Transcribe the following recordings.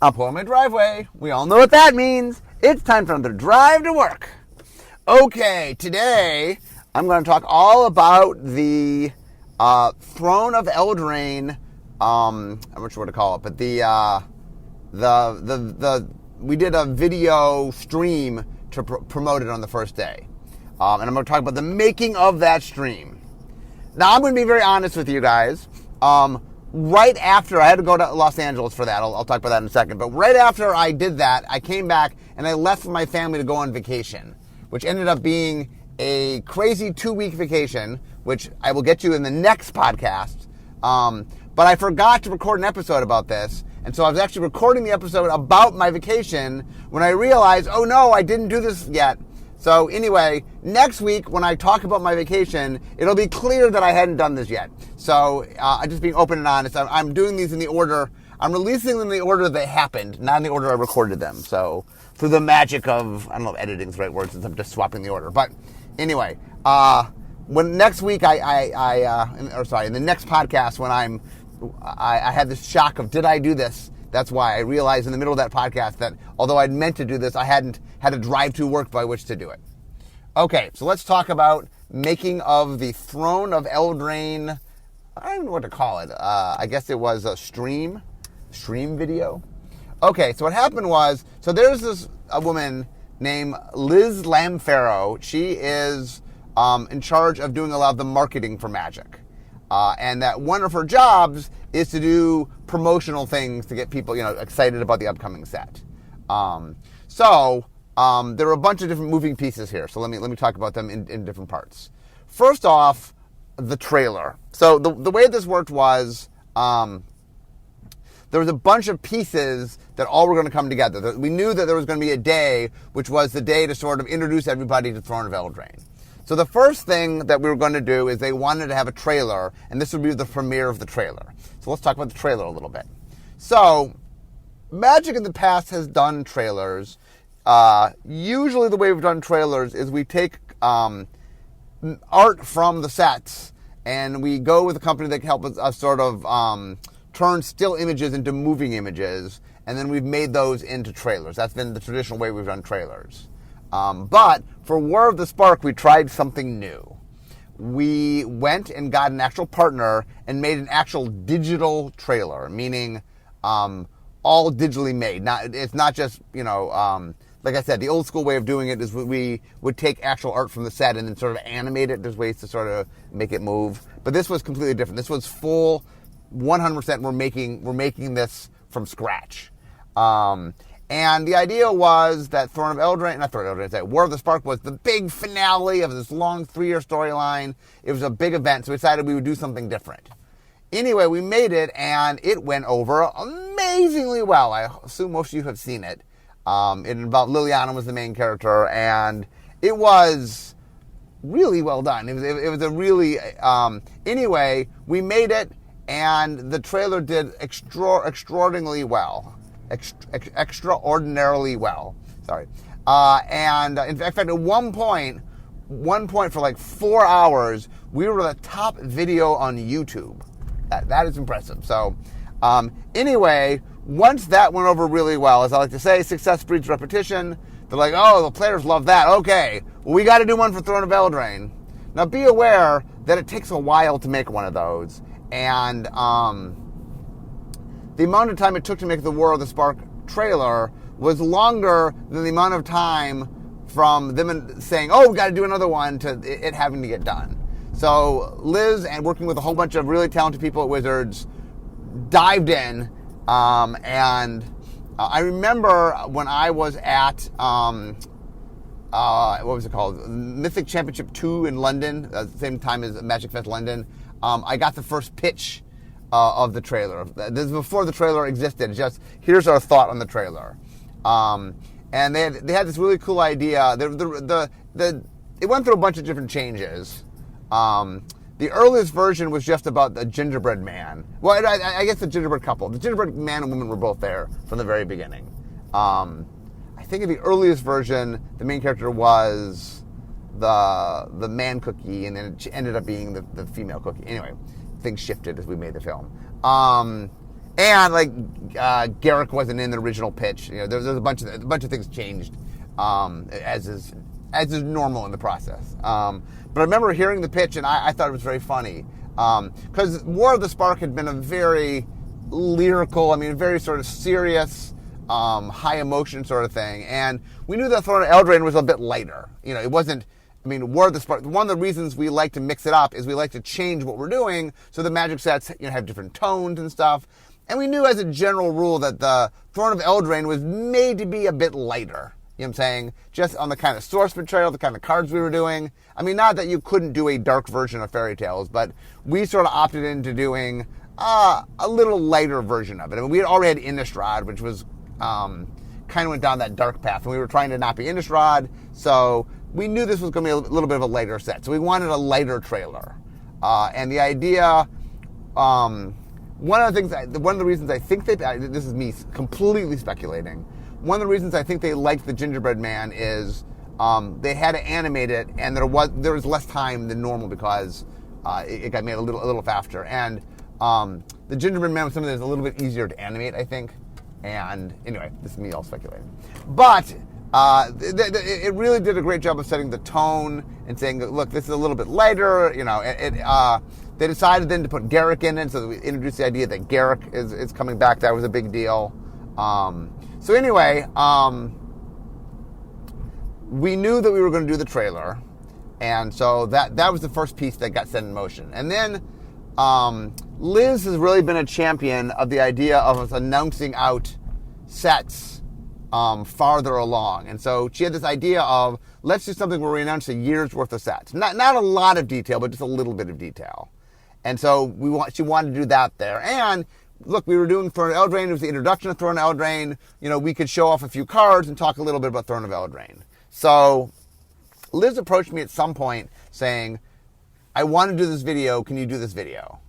I'll pull in my driveway. We all know what that means. It's time for another drive to work. Okay, today I'm going to talk all about the Throne of Eldraine. I'm not sure what to call it, but we did a video stream to promote it on the first day, and I'm going to talk about the making of that stream. Now, I'm going to be very honest with you guys. Right after, I had to go to Los Angeles for that. I'll talk about that in a second. But right after I did that, I came back and I left with my family to go on vacation, which ended up being a crazy 2-week vacation, which I will get to in the next podcast. But I forgot to record an episode about this. And so I was actually recording the episode about my vacation when I realized, oh no, I didn't do this yet. So anyway, next week when I talk about my vacation, it'll be clear that I hadn't done this yet. So I'm just being open and honest. I'm doing these in the order, I'm releasing them in the order they happened, not in the order I recorded them. So through the magic of, I don't know if editing is the right word since I'm just swapping the order. But anyway, when next week in the next podcast when I had this shock of, did I do this? That's why I realized in the middle of that podcast that although I'd meant to do this, I hadn't had a drive to work by which to do it. Okay, so let's talk about making of the Throne of Eldraine. I don't know what to call it. I guess it was a stream video. Okay, so what happened was, so there's a woman named Liz Lamfaro. She is in charge of doing a lot of the marketing for Magic. And that one of her jobs is to do promotional things to get people, excited about the upcoming set. There are a bunch of different moving pieces here. So let me talk about them in different parts. First off, the trailer. So the way this worked was there was a bunch of pieces that all were going to come together. We knew that there was going to be a day, which was the day to sort of introduce everybody to Throne of Eldraine. So the first thing that we were going to do is they wanted to have a trailer, and this would be the premiere of the trailer. So let's talk about the trailer a little bit. So Magic in the past has done trailers. Usually the way we've done trailers is we take art from the sets, and we go with a company that can help us sort of turn still images into moving images, and then we've made those into trailers. That's been the traditional way we've done trailers. But for War of the Spark, we tried something new. We went and got an actual partner and made an actual digital trailer, meaning all digitally made. It's not just, like I said, the old school way of doing it is we would take actual art from the set and then sort of animate it. There's ways to sort of make it move. But this was completely different. This was full 100%. We're making this from scratch. And the idea was that War of the Spark was the big finale of this long 3-year storyline. It was a big event, so we decided we would do something different. Anyway, we made it, and it went over amazingly well. I assume most of you have seen it. It involved Liliana was the main character, and it was really well done. It was a really... anyway, we made it, and the trailer did extraordinarily well. Extraordinarily well. Sorry. And in fact, at one point for like 4 hours, we were the top video on YouTube. That is impressive. So, anyway, once that went over really well, as I like to say, success breeds repetition. They're like, oh, the players love that. Okay, well, we got to do one for Throne of Eldraine. Now, be aware that it takes a while to make one of those, and the amount of time it took to make the War of the Spark trailer was longer than the amount of time from them saying, oh, we got to do another one, to it having to get done. So Liz, and working with a whole bunch of really talented people at Wizards, dived in. And I remember when I was at, what was it called? Mythic Championship 2 in London, at the same time as Magic Fest London. I got the first pitch of the trailer. This is before the trailer existed. It's just, here's our thought on the trailer. And they had this really cool idea. It went through a bunch of different changes. The earliest version was just about the gingerbread man. Well, I guess the gingerbread couple. The gingerbread man and woman were both there from the very beginning. I think in the earliest version, the main character was the man cookie, and then it ended up being the female cookie. Anyway, things shifted as we made the film. And like Garrick wasn't in the original pitch. There's a bunch of things changed, as is normal in the process. But I remember hearing the pitch, and I thought it was very funny because War of the Spark had been a very lyrical, very sort of serious, high emotion sort of thing, and we knew that Throne of Eldraine was a bit lighter. It wasn't. War of the Spark, one of the reasons we like to mix it up is we like to change what we're doing so the Magic sets have different tones and stuff. And we knew as a general rule that the Throne of Eldraine was made to be a bit lighter. You know what I'm saying? Just on the kind of source material, the kind of cards we were doing. Not that you couldn't do a dark version of Fairy Tales, but we sort of opted into doing a little lighter version of it. We had already had Innistrad, which was kind of went down that dark path, and we were trying to not be Innistrad, so we knew this was going to be a little bit of a lighter set. So we wanted a lighter trailer. And the idea, one of the reasons I think this is me completely speculating, one of the reasons I think they liked the Gingerbread Man is they had to animate it, and there was less time than normal because it got made a little faster. And the Gingerbread Man was something that's a little bit easier to animate, I think. And anyway, this is me all speculating. But it really did a great job of setting the tone and saying, look, this is a little bit lighter. They decided then to put Garrick in it, so we introduced the idea that Garrick is coming back. That was a big deal. So anyway, we knew that we were going to do the trailer, and so that was the first piece that got set in motion. And then Liz has really been a champion of the idea of us announcing out sets farther along. And so she had this idea of, let's do something where we announce a year's worth of sets. Not a lot of detail, but just a little bit of detail. And so she wanted to do that there. And look, we were doing Throne of Eldraine. It was the introduction of Throne of Eldraine. We could show off a few cards and talk a little bit about Throne of Eldraine. So Liz approached me at some point saying, I want to do this video. Can you do this video?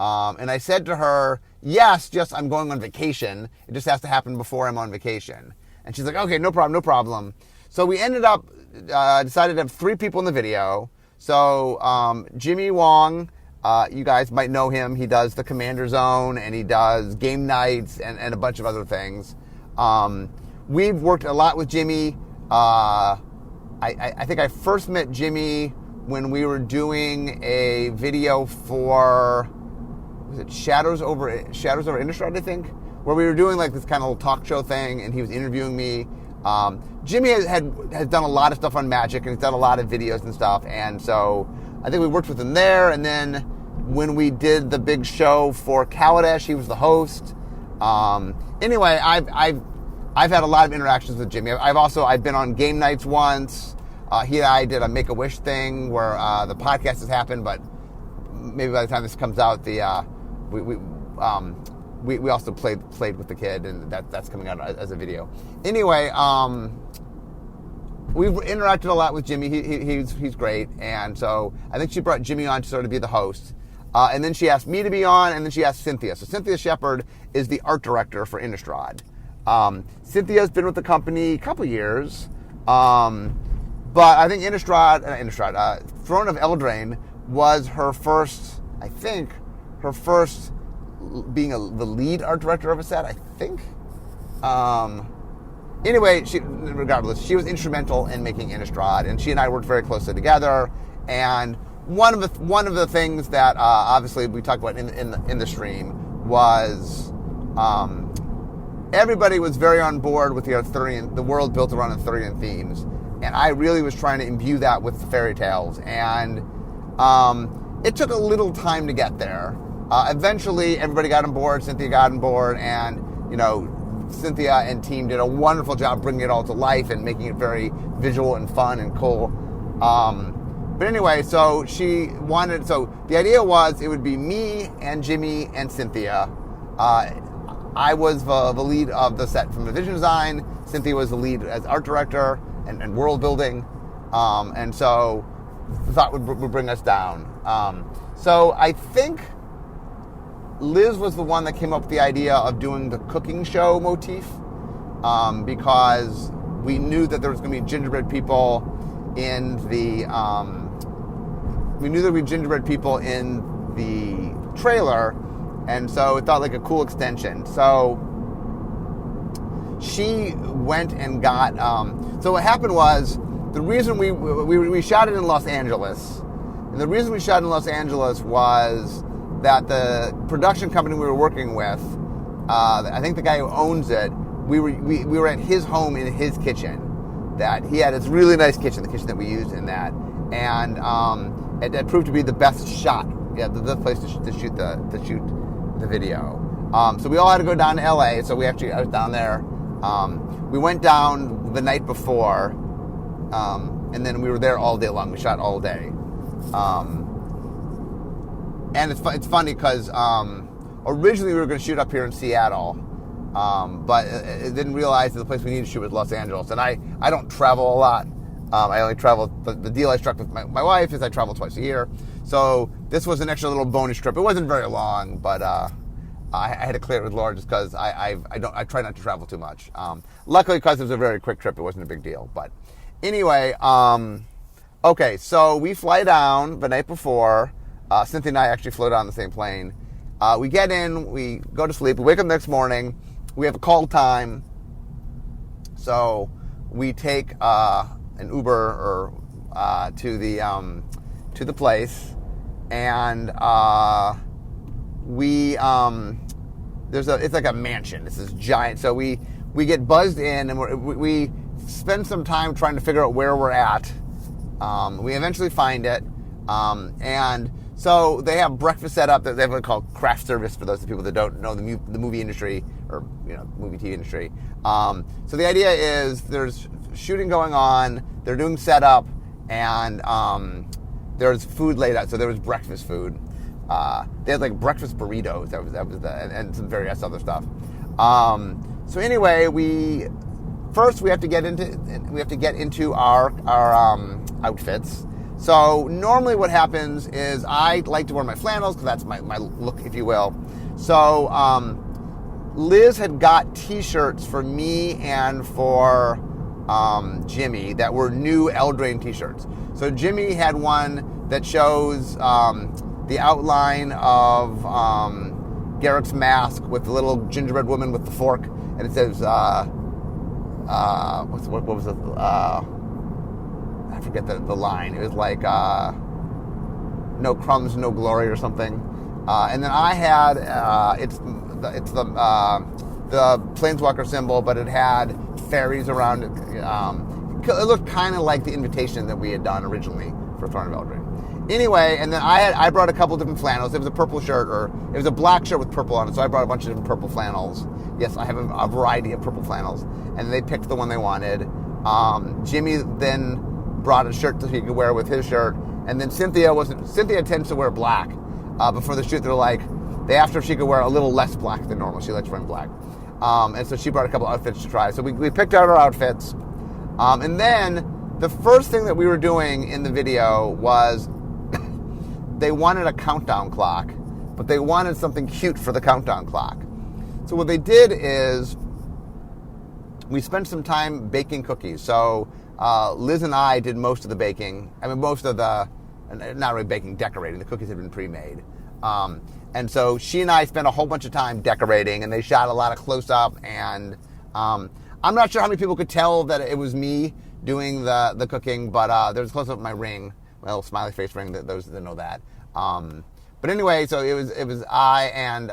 And I said to her, yes, just I'm going on vacation. It just has to happen before I'm on vacation. And she's like, okay, no problem. So we ended up, decided to have 3 people in the video. So Jimmy Wong, you guys might know him. He does the Commander Zone, and he does game nights and a bunch of other things. We've worked a lot with Jimmy. I think I first met Jimmy when we were doing a video for, was it Shadows Over Innistrad, I think, where we were doing like this kind of little talk show thing, and he was interviewing me. Jimmy has done a lot of stuff on Magic, and he's done a lot of videos and stuff, and so I think we worked with him there. And then when we did the big show for Kaladesh, he was the host. Anyway, I've had a lot of interactions with Jimmy. I've been on game nights once. He and I did a Make-A-Wish thing where the podcast has happened, but maybe by the time this comes out, we also played with the kid, and that's coming out as a video. Anyway, we've interacted a lot with Jimmy. He's great, and so I think she brought Jimmy on to sort of be the host. And then she asked me to be on, and then she asked Cynthia. So Cynthia Shepard is the art director for Innistrad. Cynthia's been with the company a couple years. But I think Throne of Eldraine was her first being the lead art director of a set, I think. Anyway, regardless, she was instrumental in making Innistrad, and she and I worked very closely together. And one of the things that obviously we talked about in the stream was everybody was very on board with the Arthurian, the world built around Arthurian themes. And I really was trying to imbue that with the Fairy Tales. And it took a little time to get there. Eventually, everybody got on board. Cynthia got on board. And, Cynthia and team did a wonderful job bringing it all to life and making it very visual and fun and cool. But anyway, so the idea was it would be me and Jimmy and Cynthia. I was the lead of the set from the vision design. Cynthia was the lead as art director and world building, and so the thought would bring us down. So I think Liz was the one that came up with the idea of doing the cooking show motif, because we knew that there was going to be gingerbread people in the trailer, And so it felt like a cool extension. So she went and got, so what happened was, the reason we shot it in Los Angeles, and the reason we shot in Los Angeles was that the production company we were working with, I think the guy who owns it, we were at his home in his kitchen. That he had this really nice kitchen, the kitchen that we used in that, and it proved to be the best shot, the best place to shoot the video. So we all had to go down to LA. So I was down there. We went down the night before, and then we were there all day long. We shot all day. And it's funny because originally we were going to shoot up here in Seattle, but I didn't realize that the place we needed to shoot was Los Angeles. And I don't travel a lot. I only travel, the deal I struck with my wife is I travel twice a year. So this was an extra little bonus trip. It wasn't very long, but I had to clear it with Laura just because I try not to travel too much. Luckily, because it was a very quick trip, it wasn't a big deal. But anyway, okay, so we fly down the night before. Cynthia and I actually flew down the same plane. We get in, we go to sleep, we wake up the next morning, we have a call time, so we take an Uber to the place, and it's like a mansion. It's this giant. So we get buzzed in, and we spend some time trying to figure out where we're at. We eventually find it, and so they have breakfast set up. They have what they call craft service for those people that don't know the movie industry or movie TV industry. So the idea is there's shooting going on. They're doing setup, and there's food laid out. So there was breakfast food. They had like breakfast burritos. That was and some various other stuff. So anyway, we have to get into our outfits. So normally what happens is I like to wear my flannels because that's my look, if you will. So Liz had got T-shirts for me and for Jimmy that were new Eldraine T-shirts. So Jimmy had one that shows the outline of Garrick's mask with the little gingerbread woman with the fork, and it says what was it? I forget the line. It was like no crumbs, no glory, or something. And then I had it's the Planeswalker symbol, but it had fairies around it. It looked kind of like the invitation that we had done originally for Throne of Eldraine. Anyway, and then I brought a couple different flannels. It was a purple shirt, or it was a black shirt with purple on it, so I brought a bunch of different purple flannels. Yes, I have a variety of purple flannels, and they picked the one they wanted. Jimmy then brought a shirt that he could wear with his shirt, and then Cynthia tends to wear black. Before the shoot, they asked her if she could wear a little less black than normal. She likes wearing black. And so she brought a couple outfits to try. So we picked out our outfits. And then the first thing that we were doing in the video was they wanted a countdown clock, but they wanted something cute for the countdown clock. So what they did is we spent some time baking cookies. So Liz and I did most of the baking. I mean, most of the, not really baking, decorating. The cookies had been pre-made. And so she and I spent a whole bunch of time decorating, and they shot a lot of close-up. And I'm not sure how many people could tell that it was me doing the cooking, but there was a close-up of my ring, my little smiley face ring, those that know that. But anyway, so it was I and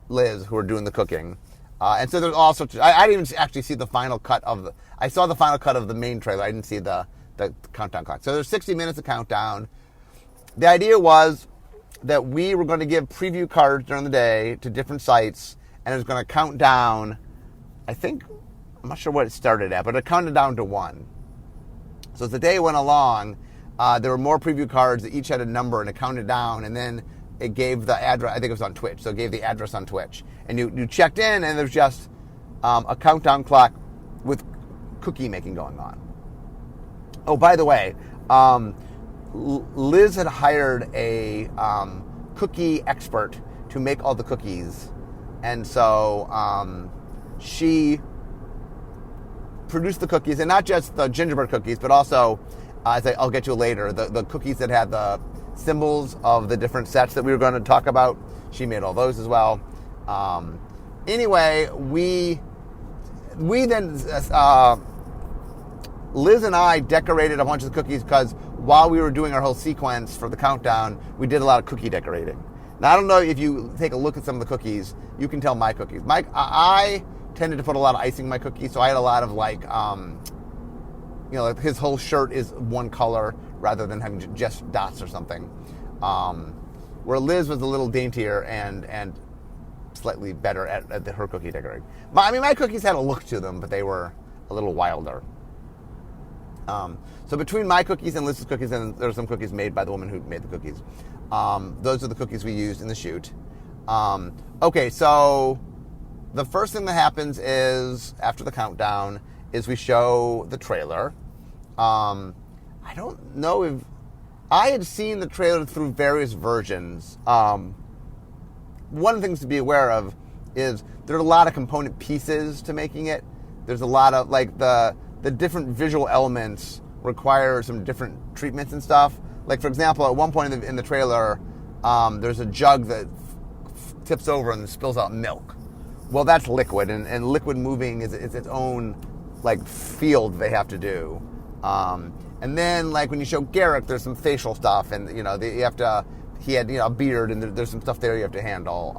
Liz who were doing the cooking. And so there's all sorts of, I didn't even actually see the final cut I saw the final cut of the main trailer. I didn't see the countdown clock. So there's 60 minutes of countdown. The idea was that we were going to give preview cards during the day to different sites, and it was going to count down, I'm not sure what it started at, but it counted down to 1. So as the day went along, there were more preview cards that each had a number, and it counted down, and then it gave the address. I think it was on Twitch, so it gave the address on Twitch. And you checked in, and there's just a countdown clock with cookie making going on. Oh, by the way, Liz had hired a cookie expert to make all the cookies, and so she produced the cookies, and not just the gingerbread cookies, but also, as I'll get to later, the cookies that had the symbols of the different sets that we were going to talk about. She made all those as well. Anyway, we then Liz and I decorated a bunch of the cookies because while we were doing our whole sequence for the countdown, we did a lot of cookie decorating. Now, I don't know if you take a look at some of the cookies, you can tell my cookies. I tended to put a lot of icing in my cookies, so I had a lot of like his whole shirt is one color rather than having just dots or something. Where Liz was a little daintier and slightly better at her cookie decorating. My cookies had a look to them, but they were a little wilder. So between my cookies and Liz's cookies, and there are some cookies made by the woman who made the cookies, those are the cookies we used in the shoot. Okay, so the first thing that happens is, after the countdown, is we show the trailer. I don't know if... I had seen the trailer through various versions. One of the things to be aware of is there are a lot of component pieces to making it. There's a lot of, like, the different visual elements require some different treatments and stuff. Like, for example, at one point in the trailer, there's a jug that tips over and spills out milk. Well, that's liquid, and liquid moving is its own, like, field they have to do. And then, like, when you show Garrick, there's some facial stuff, and, you have to... He had, a beard, and there's some stuff there you have to handle.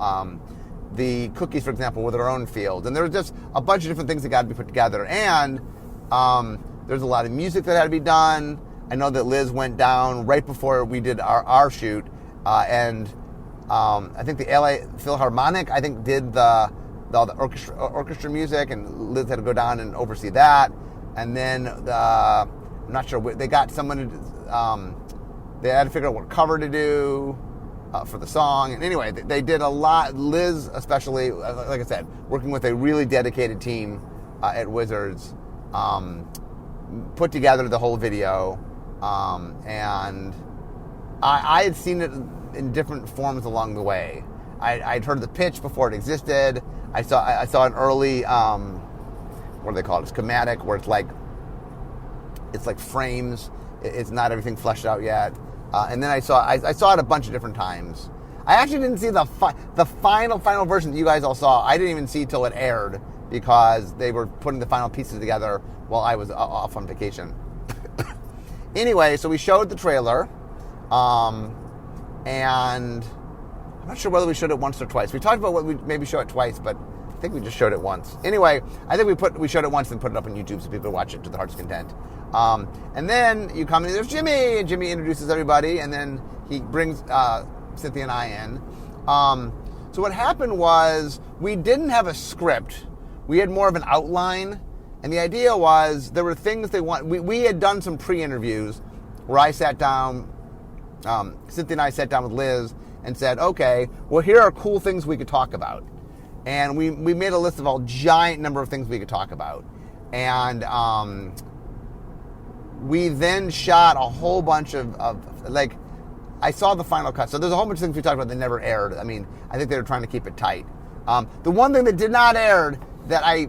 The cookies, for example, were their own field. And there was just a bunch of different things that got to be put together. And there's a lot of music that had to be done. I know that Liz went down right before we did our shoot. And I think the LA Philharmonic, did all the orchestra music. And Liz had to go down and oversee that. And then, I'm not sure, they got someone to... They had to figure out what cover to do for the song. And anyway, they did a lot. Liz, especially, like I said, working with a really dedicated team at Wizards, put together the whole video. And I had seen it in different forms along the way. I'd heard the pitch before it existed. I saw an early, what do they call it? A schematic, where it's like frames. It's not everything fleshed out yet. And then I saw it a bunch of different times. I actually didn't see the final version that you guys all saw. I didn't even see till it aired because they were putting the final pieces together while I was off on vacation. Anyway, so we showed the trailer, and I'm not sure whether we showed it once or twice. We talked about what we maybe show it twice, but I think we just showed it once. Anyway, I think we showed it once and put it up on YouTube so people could watch it to their heart's content. And then you come in, there's Jimmy, and Jimmy introduces everybody, and then he brings Cynthia and I in. So what happened was, we didn't have a script. We had more of an outline, and the idea was there were things they want. We had done some pre-interviews where I sat down, Cynthia and I sat down with Liz and said, okay, well, here are cool things we could talk about. And we made a list of a giant number of things we could talk about. And we then shot a whole bunch of like, I saw the final cut. So there's a whole bunch of things we talked about that never aired. I mean, I think they were trying to keep it tight. The one thing that did not air that I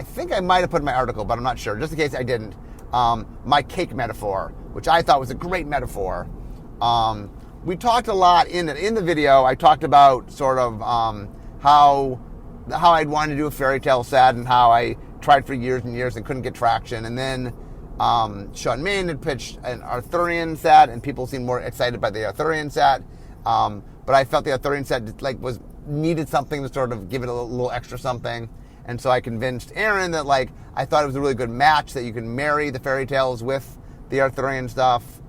think I might have put in my article, but I'm not sure, just in case I didn't, my cake metaphor, which I thought was a great metaphor. We talked a lot in the video. I talked about sort of how I'd wanted to do a fairy tale set and how I tried for years and years and couldn't get traction. And then Sean Main had pitched an Arthurian set, and people seemed more excited by the Arthurian set. But I felt the Arthurian set needed something to sort of give it a little extra something. And so I convinced Aaron that I thought it was a really good match, that you can marry the fairy tales with the Arthurian stuff.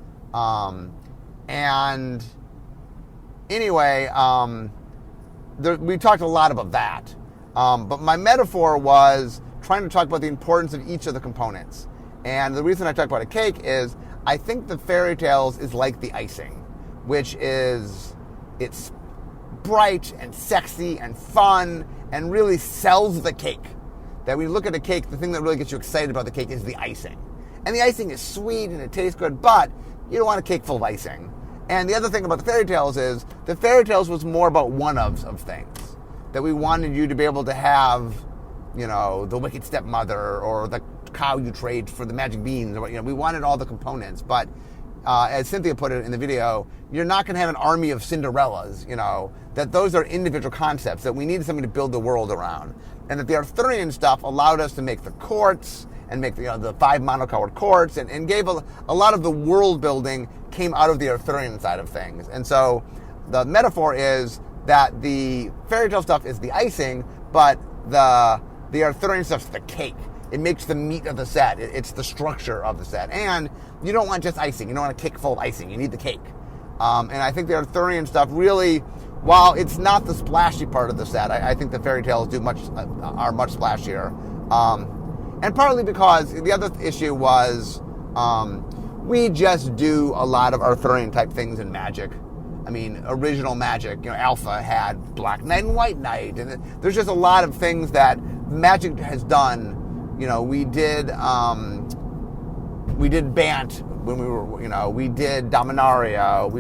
And anyway, we talked a lot about that. But my metaphor was trying to talk about the importance of each of the components. And the reason I talk about a cake is I think the fairy tales is like the icing, which is, it's bright and sexy and fun and really sells the cake. That when you look at a cake, the thing that really gets you excited about the cake is the icing. And the icing is sweet and it tastes good, but you don't want a cake full of icing. And the other thing about the fairy tales is the fairy tales was more about one-ofs of things. That we wanted you to be able to have, the wicked stepmother or the cow you trade for the magic beans. We wanted all the components, but as Cynthia put it in the video, you're not going to have an army of Cinderellas, that those are individual concepts, that we needed something to build the world around. And that the Arthurian stuff allowed us to make the courts and make the 5 monocolored courts and gave a lot of the world building came out of the Arthurian side of things. And so the metaphor is that the fairy tale stuff is the icing, but the Arthurian stuff's the cake. It makes the meat of the set. It's the structure of the set. And you don't want just icing. You don't want a cake full of icing. You need the cake. And I think the Arthurian stuff really, while it's not the splashy part of the set, I think the fairy tales are much splashier. And partly because the other issue was we just do a lot of Arthurian type things in Magic. I mean, original Magic, Alpha had Black Knight and White Knight, and there's just a lot of things that Magic has done. We did Bant when we were, we did Dominaria.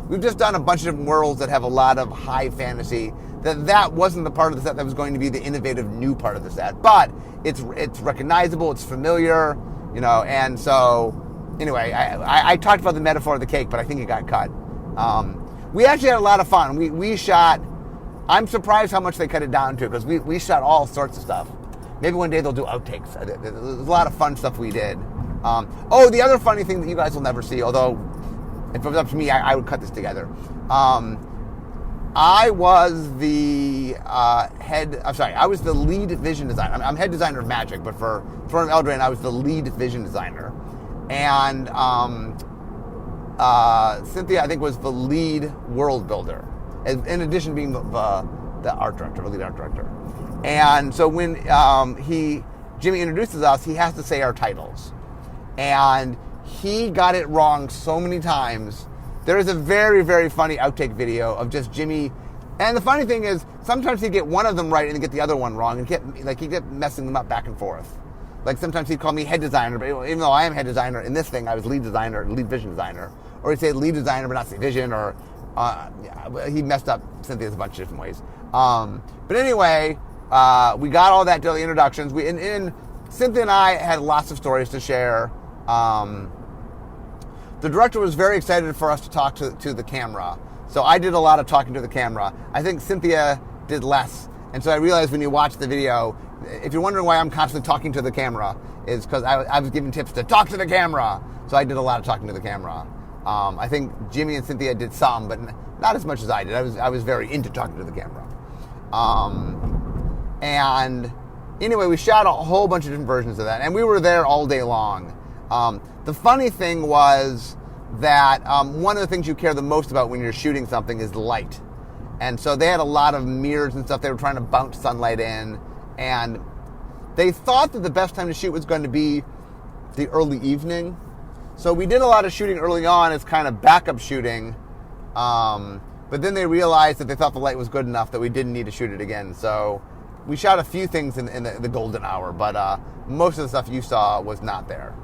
We've just done a bunch of different worlds that have a lot of high fantasy. That wasn't the part of the set that was going to be the innovative new part of the set, but it's recognizable, it's familiar, and so anyway, I talked about the metaphor of the cake, but I think it got cut. We actually had a lot of fun. We shot, I'm surprised how much they cut it down to, because we shot all sorts of stuff. Maybe one day they'll do outtakes. There's a lot of fun stuff we did. The other funny thing that you guys will never see, although if it was up to me, I would cut this together. I was the I was the lead vision designer. I'm head designer of Magic, but for Throne of Eldraine, I was the lead vision designer. And Cynthia, I think, was the lead world builder, in addition to being the art director, the lead art director. And so when Jimmy introduces us, he has to say our titles. And he got it wrong so many times. There is a very, very funny outtake video of just Jimmy. And the funny thing is, sometimes he'd get one of them right and get the other one wrong. And he'd get messing them up back and forth. Like sometimes he'd call me head designer, but even though I am head designer, in this thing I was lead vision designer. Or he'd say lead designer but not say vision, or he messed up Cynthia's a bunch of different ways. But anyway, we got all that to the introductions. Cynthia and I had lots of stories to share. The director was very excited for us to talk to the camera. So I did a lot of talking to the camera. I think Cynthia did less. And so I realized when you watch the video, if you're wondering why I'm constantly talking to the camera, is because I was giving tips to talk to the camera. So I did a lot of talking to the camera. I think Jimmy and Cynthia did some, but not as much as I did. I was very into talking to the camera. And anyway, we shot a whole bunch of different versions of that, and we were there all day long. The funny thing was that one of the things you care the most about when you're shooting something is light. And so they had a lot of mirrors and stuff. They were trying to bounce sunlight in. And they thought that the best time to shoot was going to be the early evening. So we did a lot of shooting early on as kind of backup shooting. But then they realized that they thought the light was good enough that we didn't need to shoot it again. So we shot a few things in the golden hour, but most of the stuff you saw was not there.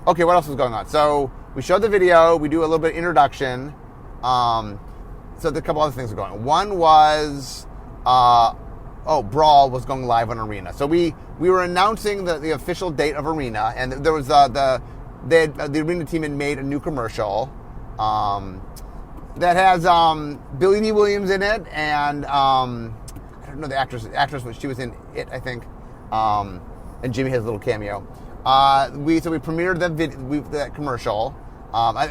Okay, what else was going on? So we showed the video. We do a little bit of introduction. So a couple other things were going on. One was, Brawl was going live on Arena. So we were announcing the official date of Arena, and there was the Arena team had made a new commercial that has Billy Dee Williams in it, and I don't know the actress, but she was in it, I think, and Jimmy has a little cameo. We premiered that commercial.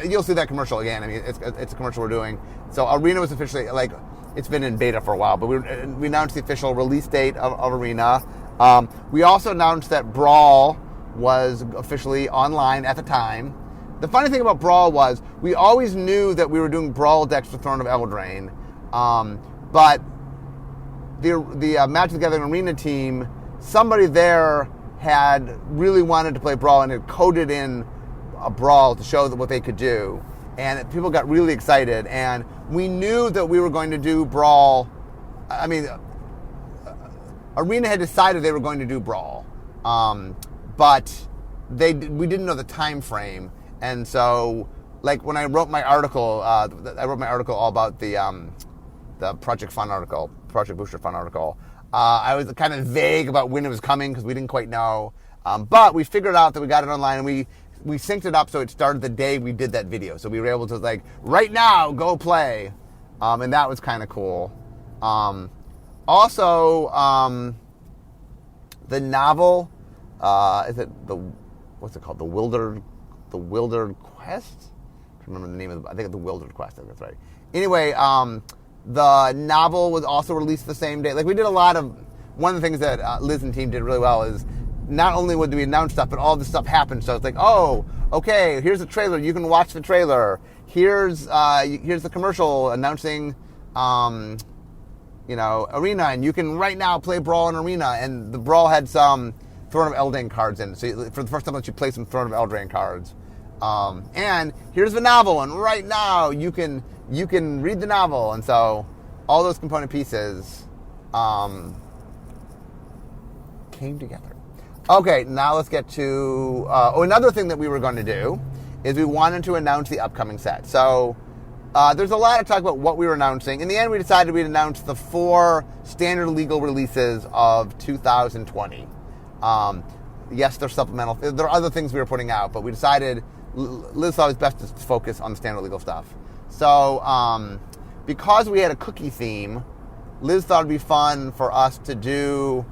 You'll see that commercial again. I mean, it's a commercial we're doing. So Arena was officially, it's been in beta for a while, but we announced the official release date of Arena. We also announced that Brawl was officially online at the time. The funny thing about Brawl was we always knew that we were doing Brawl decks for Throne of Eldraine, but the Magic the Gathering Arena team, somebody there had really wanted to play Brawl and had coded in a Brawl to show what they could do. And people got really excited. And we knew that we were going to do Brawl. I mean, Arena had decided they were going to do Brawl. But we didn't know the time frame. And so, when I wrote my article, all about the Project Fun article, Project Booster Fun article. I was kind of vague about when it was coming because we didn't quite know. But we figured out that we got it online, and we we synced it up so it started the day we did that video. So we were able to like, right now, go play. And that was kind of cool. Also, the novel, is it what's it called? The Wildered Quest? I don't remember the name of I think it's The Wildered Quest, I think that's right. Anyway, the novel was also released the same day. Like, we did a lot of, one of the things that Liz and team did really well is not only would we announce stuff, but all this stuff happened. So it's like, oh, okay, here's the trailer. You can watch the trailer. Here's the commercial announcing, Arena, and you can right now play Brawl in Arena. And the Brawl had some Throne of Eldraine cards in it. So for the first time, you play some Throne of Eldraine cards. And here's the novel, and right now you can read the novel. And so all those component pieces came together. Okay, now let's get to another thing that we were going to do is we wanted to announce the upcoming set. So there's a lot of talk about what we were announcing. In the end, we decided we'd announce the 4 standard legal releases of 2020. Yes, they're supplemental. There are other things we were putting out, but we decided Liz thought it was best to focus on the standard legal stuff. So because we had a cookie theme, Liz thought it'd be fun for us to do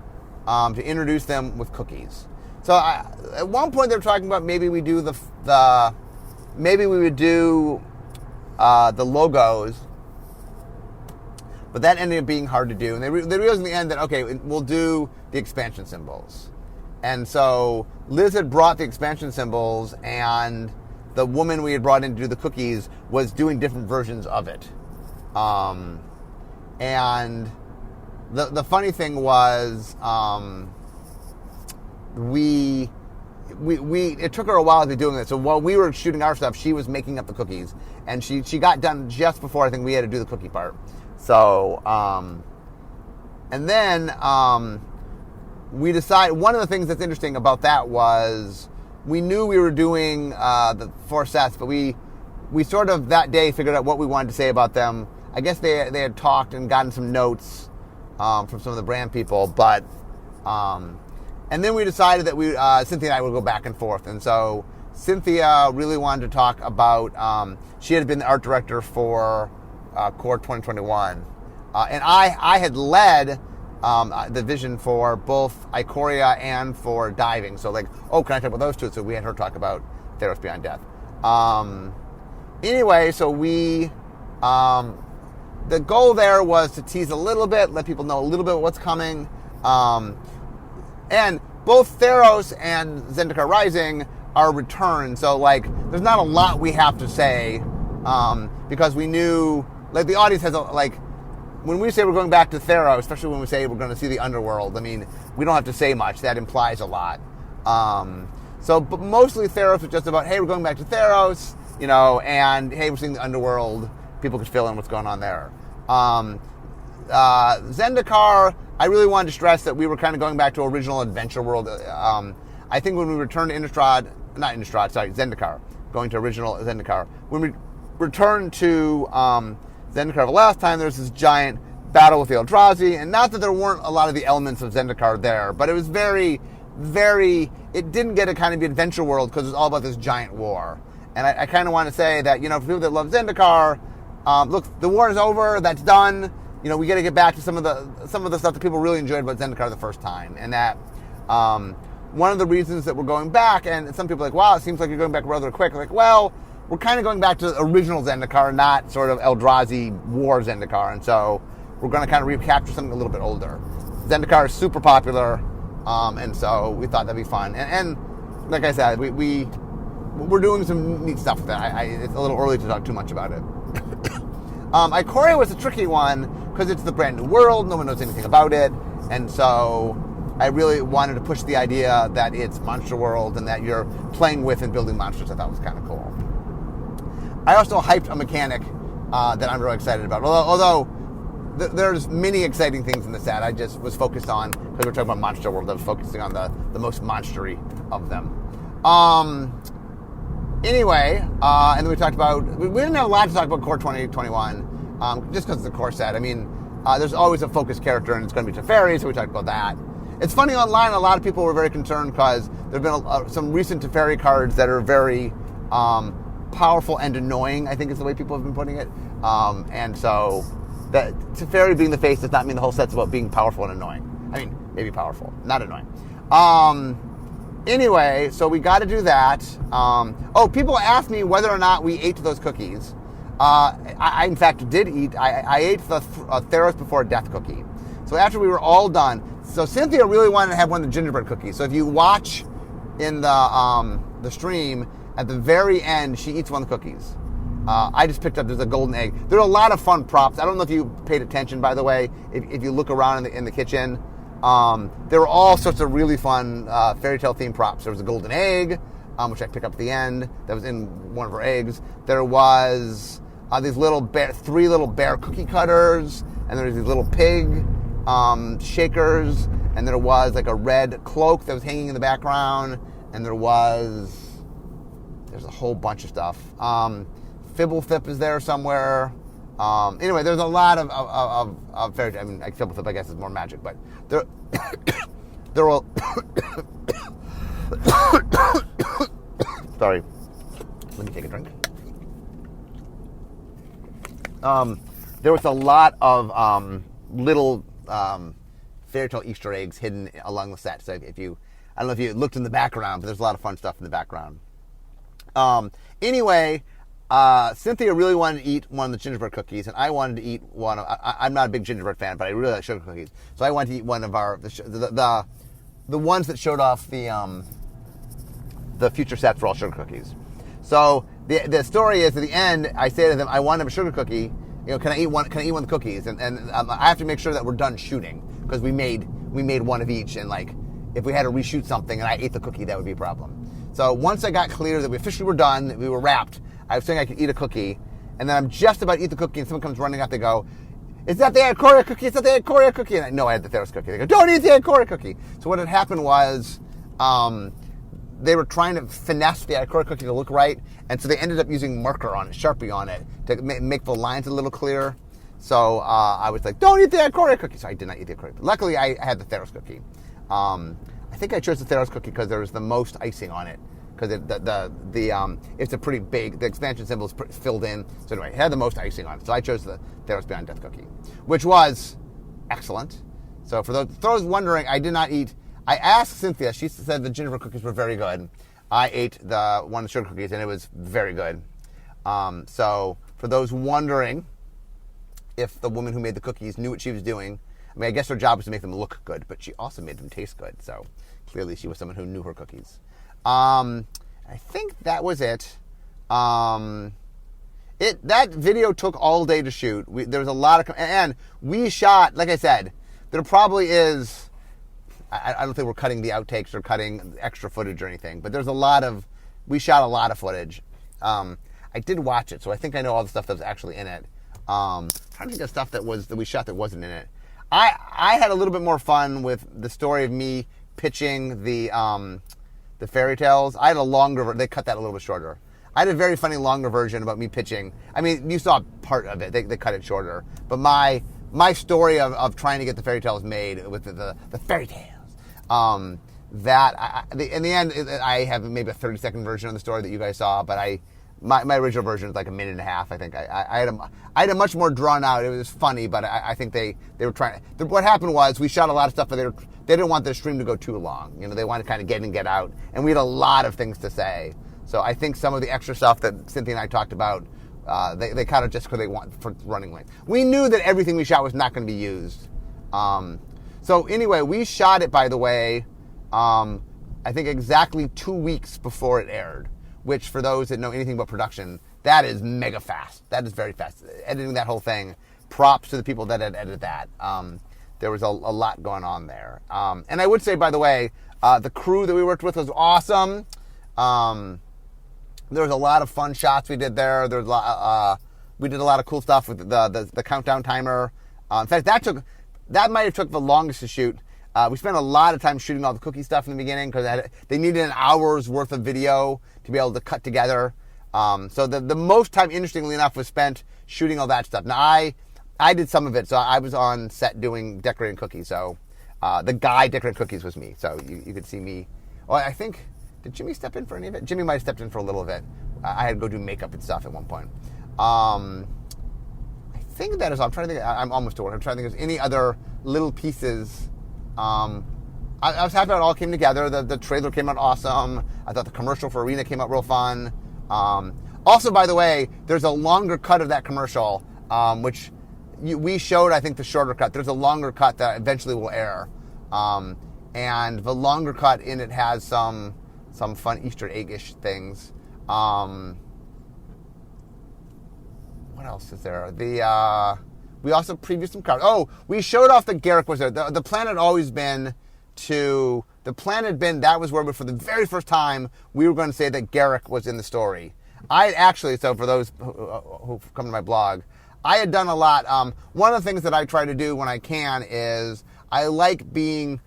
to introduce them with cookies. So at one point they were talking about maybe we do maybe we would do the logos, but that ended up being hard to do. And they realized in the end that, okay, we'll do the expansion symbols. And so Liz had brought the expansion symbols, and the woman we had brought in to do the cookies was doing different versions of it. And the funny thing was, it took her a while to be doing this. So while we were shooting our stuff, she was making up the cookies, and she got done just before I think we had to do the cookie part. So, and then we decided, one of the things that's interesting about that was we knew we were doing the 4 sets, but we sort of that day figured out what we wanted to say about them. I guess they had talked and gotten some notes from some of the brand people, but and then we decided that Cynthia and I would go back and forth. And so Cynthia really wanted to talk about, she had been the art director for Core 2021. And I had led the vision for both Ikoria and for diving. So like, oh, can I talk about those two? So we had her talk about Theros Beyond Death. Anyway, so the goal there was to tease a little bit, let people know a little bit what's coming. And both Theros and Zendikar Rising are returned. So like, there's not a lot we have to say because we knew, like, the audience has when we say we're going back to Theros, especially when we say we're going to see the underworld, I mean, we don't have to say much. That implies a lot. But mostly Theros was just about, hey, we're going back to Theros, and hey, we're seeing the underworld. People could fill in what's going on there. Zendikar, I really wanted to stress that we were kind of going back to original adventure world. I think when we returned to Zendikar, going to original Zendikar. When we returned to Zendikar the last time, there was this giant battle with the Eldrazi, and not that there weren't a lot of the elements of Zendikar there, but it was very, very, it didn't get to kind of be adventure world because it was all about this giant war. And I kind of want to say that, for people that love Zendikar, look, the war is over, that's done. We got to get back to some of the stuff that people really enjoyed about Zendikar the first time. And that one of the reasons that we're going back, and some people are like, wow, it seems like you're going back rather quick. Like, well, we're kind of going back to the original Zendikar, not sort of Eldrazi war Zendikar. And so we're going to kind of recapture something a little bit older. Zendikar is super popular, and so we thought that'd be fun. And like I said, we're doing some neat stuff with that. It's a little early to talk too much about it. Ikoria was a tricky one because it's the brand new world. No one knows anything about it. And so I really wanted to push the idea that it's Monster World and that you're playing with and building monsters. I thought was kind of cool. I also hyped a mechanic that I'm really excited about. Although there's many exciting things in the set. I just was focused on, because we're talking about Monster World, I was focusing on the most monstery of them. Anyway, and then we talked about, we didn't have a lot to talk about Core 2021, just because it's the core set. I mean, there's always a focus character, and it's going to be Teferi, so we talked about that. It's funny online. A lot of people were very concerned because there have been some recent Teferi cards that are very powerful and annoying. I think is the way people have been putting it. And so that Teferi being the face does not mean the whole set's about being powerful and annoying. I mean, maybe powerful, not annoying. Anyway, so we got to do that. People asked me whether or not we ate those cookies. I in fact did eat. I ate the Theros Before Death cookie. So after we were all done, so Cynthia really wanted to have one of the gingerbread cookies. So if you watch in the stream, at the very end, she eats one of the cookies. I just picked up, there's a golden egg. There are a lot of fun props. I don't know if you paid attention, by the way, if you look around in the kitchen. There were all sorts of really fun fairy tale themed props. There was a golden egg, which I picked up at the end. That was in one of her eggs. There was these three little bear cookie cutters, and there was these little pig shakers, and there was like a red cloak that was hanging in the background, and there's a whole bunch of stuff. Fibblethip is there somewhere. Anyway, there's a lot of fairy. I mean, like Fibblethip, I guess, is more magic, but there will. Sorry, let me take a drink. There was a lot of little fairy tale Easter eggs hidden along the set. So if you, I don't know if you looked in the background, but there's a lot of fun stuff in the background. Anyway. Cynthia really wanted to eat one of the gingerbread cookies, and I wanted to eat one of. I'm not a big gingerbread fan, but I really like sugar cookies, so I wanted to eat one of the ones that showed off the future sets for all sugar cookies. So the story is, at the end, I say to them, I want to have a sugar cookie. Can I eat one? Can I eat one of the cookies? And I have to make sure that we're done shooting, because we made one of each, and like if we had to reshoot something and I ate the cookie, that would be a problem. So once I got clear that we officially were done, we were wrapped. I was saying I could eat a cookie, and then I'm just about to eat the cookie, and someone comes running up. They go, "Is that the Ikoria cookie? Is that the Ikoria cookie?" And I know I had the Theros cookie. They go, "Don't eat the Ikoria cookie." So what had happened was, they were trying to finesse the Ikoria cookie to look right, and so they ended up using marker on it, Sharpie on it, to make the lines a little clearer. So I was like, "Don't eat the Ikoria cookie." So I did not eat the Ikoria cookie. Luckily, I had the Theros cookie. I think I chose the Theros cookie because there was the most icing on it. Because it's a pretty big, the expansion symbol is filled in. So anyway, it had the most icing on it. So I chose the Theros Beyond Death cookie, which was excellent. So for those wondering, I did not eat. I asked Cynthia. She said the gingerbread cookies were very good. I ate the one of the sugar cookies, and it was very good. So for those wondering if the woman who made the cookies knew what she was doing, I mean, I guess her job was to make them look good, but she also made them taste good. So clearly she was someone who knew her cookies. I think that was it. That video took all day to shoot. There was a lot of, and we shot, like I said, there probably is, I don't think we're cutting the outtakes or cutting extra footage or anything, but we shot a lot of footage. I did watch it, so I think I know all the stuff that was actually in it. Trying to think of stuff that we shot that wasn't in it. I had a little bit more fun with the story of me pitching the fairy tales. I had a longer, they cut that a little bit shorter. I had a very funny longer version about me pitching. I mean, you saw part of it. They cut it shorter. But my story of trying to get the fairy tales made with the fairy tales, in the end, I have maybe a 30-second version of the story that you guys saw, but my original version is like a minute and a half. I think I had a much more drawn out. It was funny, but I think they were trying. What happened was we shot a lot of stuff, but they didn't want the stream to go too long. They wanted to kind of get in and get out, and we had a lot of things to say. So I think some of the extra stuff that Cynthia and I talked about, they kind of just because they want for running length. We knew that everything we shot was not going to be used. So anyway, we shot it, by the way, I think exactly 2 weeks before it aired. Which, for those that know anything about production, that is mega fast. That is very fast. Editing that whole thing, props to the people that had edited that. There was a lot going on there. And I would say, by the way, the crew that we worked with was awesome. There was a lot of fun shots we did there. There was we did a lot of cool stuff with the countdown timer. In fact, that might have took the longest to shoot. We spent a lot of time shooting all the cookie stuff in the beginning because they needed an hour's worth of video to be able to cut together. So the most time, interestingly enough, was spent shooting all that stuff. Now, I did some of it, so I was on set decorating cookies. So the guy decorating cookies was me. So you could see me. Well, I think, did Jimmy step in for any of it? Jimmy might have stepped in for a little bit. I had to go do makeup and stuff at one point. I think that is all. I'm trying to think. I'm almost to work. I'm trying to think if there's any other little pieces. I was happy how it all came together. The trailer came out awesome. I thought the commercial for Arena came out real fun. Also, by the way, there's a longer cut of that commercial, which we showed, I think, the shorter cut. There's a longer cut that eventually will air. And the longer cut in it has some fun Easter egg-ish things. What else is there? We also previewed some cards. Oh, we showed off that Garruk was there. The plan had always been that was where, for the very first time, we were going to say that Garruk was in the story. So for those who come to my blog, I had done a lot. One of the things that I try to do when I can is I like being,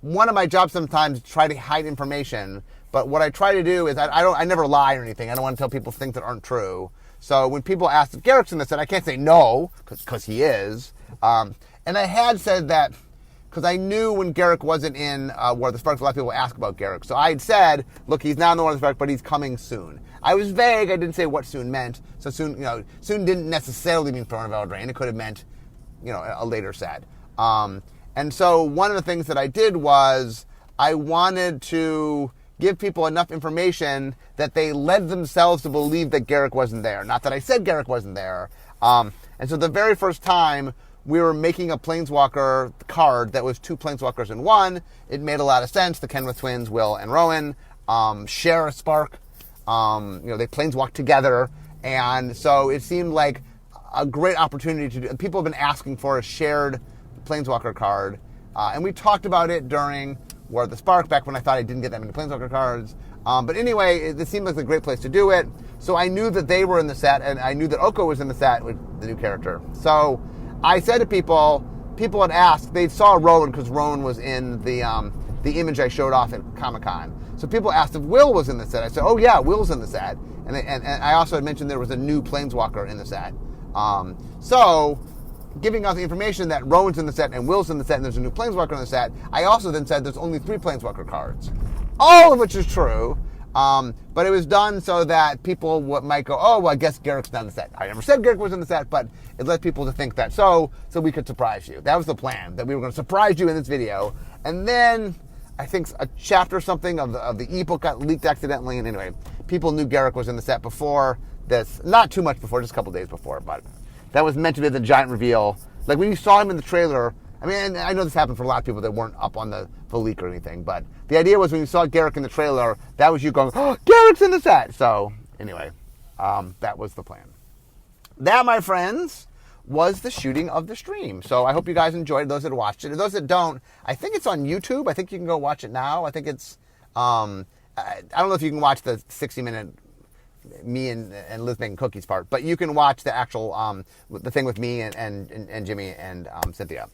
one of my jobs sometimes to try to hide information, but what I try to do is I never lie or anything. I don't want to tell people things that aren't true. So when people ask if Garruk's in this, I can't say no, because he is. And I had said that, because I knew when Garruk wasn't in War of the Sparks, a lot of people ask about Garruk. So I had said, look, he's not in the War of the Sparks, but he's coming soon. I was vague. I didn't say what soon meant. So soon didn't necessarily mean Throne of Eldraine. It could have meant, a later set. And so one of the things that I did was I wanted to give people enough information that they led themselves to believe that Garruk wasn't there. Not that I said Garruk wasn't there. And so the very first time we were making a Planeswalker card that was 2 Planeswalkers in one, it made a lot of sense. The Kenrith twins, Will and Rowan, share a spark. They Planeswalk together. And so it seemed like a great opportunity to do. People have been asking for a shared Planeswalker card. And we talked about it during War of the Spark, back when I thought I didn't get that many Planeswalker cards. But anyway, it seemed like a great place to do it. So I knew that they were in the set, and I knew that Oko was in the set with the new character. So I said to people had asked, they saw Rowan because Rowan was in the image I showed off at Comic-Con. So people asked if Will was in the set. I said, oh yeah, Will's in the set. And I also had mentioned there was a new Planeswalker in the set. So giving out the information that Rowan's in the set and Will's in the set and there's a new Planeswalker in the set, I also then said there's only 3 Planeswalker cards. All of which is true, but it was done so that people might go, oh, well, I guess Garruk's not in the set. I never said Garruk was in the set, but it led people to think that so we could surprise you. That was the plan, that we were going to surprise you in this video. And then I think a chapter or something of the ebook got leaked accidentally, and anyway, people knew Garruk was in the set before this. Not too much before, just a couple days before, but that was meant to be the giant reveal. Like when you saw him in the trailer, I mean, I know this happened for a lot of people that weren't up on the leak or anything, but the idea was when you saw Garruk in the trailer, that was you going, oh, Garruk's in the set. So anyway, that was the plan. That, my friends, was the shooting of the stream. So I hope you guys enjoyed, those that watched it. And those that don't, I think it's on YouTube. I think you can go watch it now. I think it's, I don't know if you can watch the 60-minute me and Liz making cookies part, but you can watch the actual the thing with me and Jimmy and Cynthia.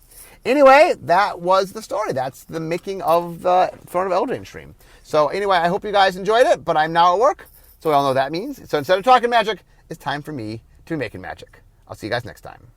Anyway, that was the story. That's the making of the Throne of Eldraine stream. So anyway, I hope you guys enjoyed it, but I'm now at work, so we all know what that means. So instead of talking magic, it's time for me to be making magic. I'll see you guys next time.